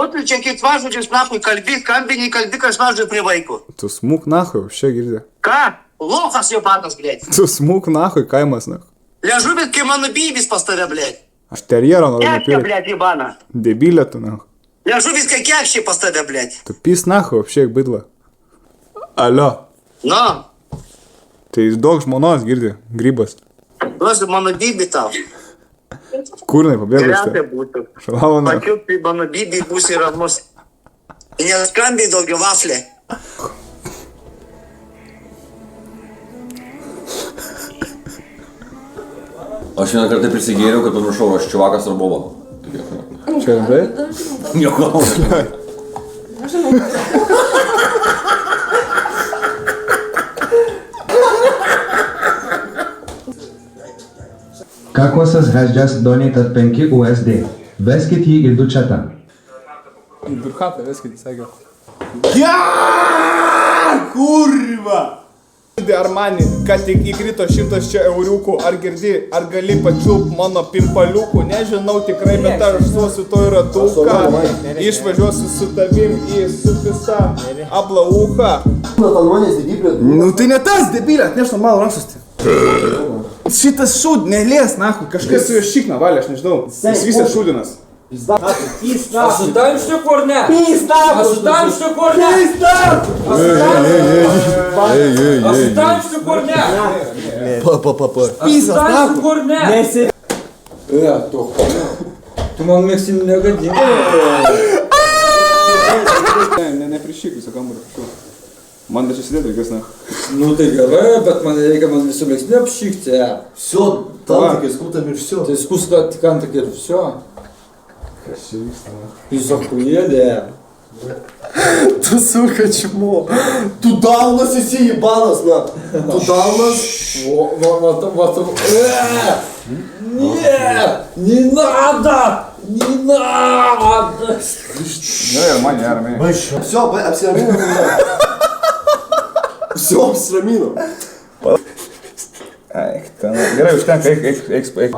Выключи китважу, нахуй, кальбик, камбини, кальбик, кашважу привайку. Tu smūk nahui, вообще girdi. Ка? Лохас ебаnas, блядь. Tu smūk nahui, kaimas nahui. Ляжу, блядь, кеману бибис поставя, блядь. Aš terjerą noriu Кякча, nupirkti. блядь, ебана. Debilė tu nahui. Ляжу, без кякча поставя, блядь. Tu pys nahui, вообще bidla. Alio. Но, Tai išduok žmonos, girdi, grybas. ложу ману биби там. Kurnai, pabėgai iš Гряты ten. будут. Šalavo nahui. Пакет ты ману биби, буси рамос. И не скамби долги вафли. Aš vieną kartą prisigėriau, kad pamiršau, aš čiuvakas ar boba. Čia rimtai? Nieko. Kakosas has just donated 5 USD. Veskit jį į dučetą. Durkatą veskit, sakė. Kurva! Armani, kad tik įkrito 100 čia euriukų, ar girdi, ar gali pačiulp mano pimpaliukų, nežinau tikrai, bet aš suosiu to ratuką, išvažiuosiu su tavim į supisa ablauką. Nu tai ne tas debilė, atneš normalų rankšluostį. Šitas šūd, nelės, nahui, kažkas su jo šikna valė, aš nežinau, jis visas šūdinas. А сюда что корня? А сюда что корня? А сюда что корня? Пиза, что корня? Ты мон Максим не годин. Не прищикуйся, камеру, що? Man dar čia sėdėtų, kas na. Ну ты говори, bet man reikia man visų mėgs neapšykti. Все, там таки скутам и все. Tai skusta tik ant ir все. Kas čia vyksta, na? Jūs охуели. Ты, сука, чмо. Туда у нас иси ебанос, на. Туда у нас... Вот. Нет! Не надо! Не надо! Gerai, Armani, Armani. Все, обсерамином. Все, обсерамином. Eik, ten. Gerai, užtenka, eik.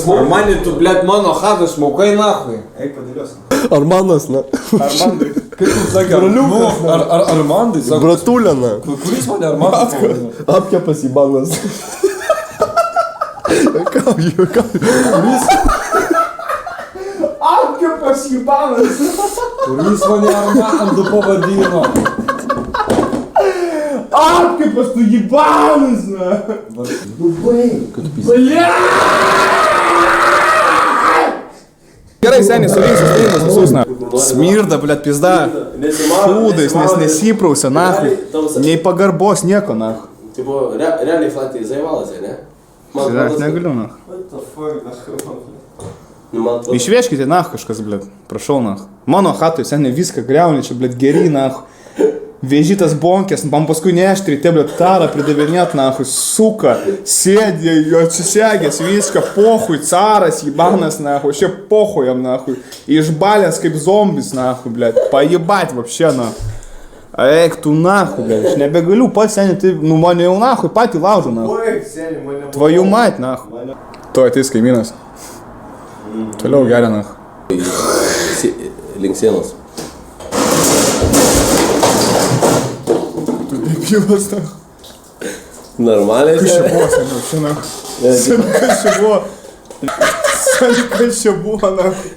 Армани, тут, блядь, mano хата, šmaukai nахуй. Eik padėlios. Арманос, на. Armandai. Kaip tu sakė? Broliukas, Armandai, sako. Братуля, на. Kuris mane Armandas pavadino? Apkepas ебанос. Apkepas jibanas. Kuris mane Armandu pavadino? Apkepas tu jibanas, na. Gerai, seniai, surinksiu spėjimus visus, na. Smirda, blėt, pizda. Šūdais, nes nesiprausia, nahui. Nei pagarbos, nieko, nahui. Tipo, realiai Flatei zaivalas, ne? Aš negaliu, nahui. Išvieškite, nahui, kažkas, blėt. Prašau, nahui. Mano hatui, seniai, viską greuni, čia, blėt, geri, nahui. Vėžytas bonkės, man paskui neštri, te, blėt, tarą pridavinėt, nahui. Suka, sėdė, jo atsisegęs, viską, pohui, caras, jibanas, nahui. Šia pohujam, nahui. Išbalęs kaip zombis, nahui, blėt. Pajibat, vapšė, nahui. Eik, tu nahui, blėt. Aš nebegaliu pats, seniai, tai, nu, mane jau nahui, patį laužu, nahui. Tvojų mat, nahui. To ateis kaimynas. Toliau geria, nahui. Link sienos. Debilas, nahui. Normaliai. Kas čia buvo, seniau, čia, nahui. Seniau, kas čia buvo. Seniau, kas čia buvo, nahui.